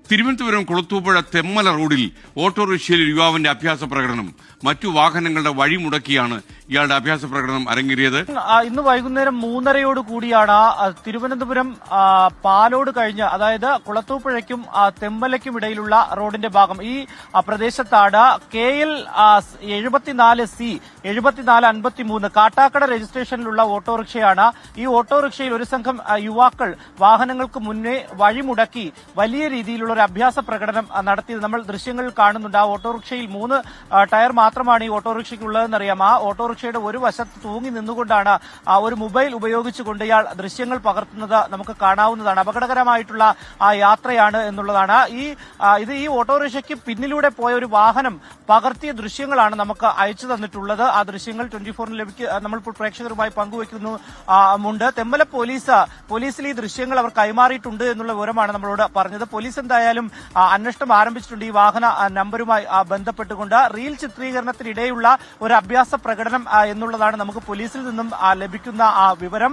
തിരുവനന്തപുരം കുളത്തൂപ്പുഴ തെമ്മല റോഡിൽ ഓട്ടോറിക്ഷയിൽ യുവാവിന്റെ അഭ്യാസ പ്രകടനം. മറ്റു വാഹനങ്ങളുടെ വഴി മുടക്കിയാണ് ഇയാളുടെ അഭ്യാസ പ്രകടനം അരങ്ങേറിയത്. ഇന്ന് വൈകുന്നേരം 3:30 കൂടിയാണ് തിരുവനന്തപുരം പാലോട് കഴിഞ്ഞ്, അതായത് കുളത്തൂപ്പുഴയ്ക്കും തെമ്മലയ്ക്കും ഇടയിലുള്ള റോഡിന്റെ ഭാഗം ഈ പ്രദേശത്താണ് KL 74C 7453 കാട്ടാക്കട രജിസ്ട്രേഷനിലുള്ള ഓട്ടോറിക്ഷയാണ്. ഈ ഓട്ടോറിക്ഷയിൽ ഒരു സംഘം യുവാക്കൾ വാഹനങ്ങൾക്ക് മുന്നേ വഴിമുടക്കി വലിയ രീതിയിലുള്ള ഒരു അഭ്യാസ പ്രകടനം നടത്തിയത് നമ്മൾ ദൃശ്യങ്ങളിൽ കാണുന്നുണ്ട്. ആ ഓട്ടോറിക്ഷയിൽ 3 ടയർ മാത്രമാണ് ഈ ഓട്ടോറിക്ഷയ്ക്ക് ഉള്ളതെന്നറിയാം. ആ ഓട്ടോറിക്ഷയുടെ ഒരു വശത്ത് തൂങ്ങി നിന്നുകൊണ്ടാണ് ഒരു മൊബൈൽ ഉപയോഗിച്ചുകൊണ്ട് ഇയാൾ ദൃശ്യങ്ങൾ പകർത്തുന്നത് നമുക്ക് കാണാവുന്നതാണ്. അപകടകരമായിട്ടുള്ള ആ യാത്രയാണ് എന്നുള്ളതാണ്. ഈ ഓട്ടോറിക്ഷയ്ക്ക് പിന്നിലൂടെ പോയ ഒരു വാഹനം പകർത്തിയ ദൃശ്യങ്ങളാണ് നമുക്ക് അയച്ചു തന്നിട്ടുള്ളത്. ആ ദൃശ്യങ്ങൾ 24 നമ്മളിപ്പോൾ പ്രേക്ഷകരുമായി പങ്കുവയ്ക്കുന്നുണ്ട്. തെമ്മല പോലീസിൽ ഈ ദൃശ്യങ്ങൾ അവർ കൈമാറിയിട്ടുണ്ട് എന്നുള്ള വിവരമാണ് നമ്മളോട് പറഞ്ഞത്. പോലീസ് എന്തായാലും അന്വേഷണം ആരംഭിച്ചിട്ടുണ്ട് ഈ വാഹന നമ്പരുമായി ബന്ധപ്പെട്ടുകൊണ്ട്. റീൽ ചിത്രീകരണത്തിനിടെയുള്ള ഒരു അഭ്യാസ പ്രകടനം എന്നുള്ളതാണ് നമുക്ക് പോലീസിൽ നിന്നും ലഭിക്കുന്ന വിവരം.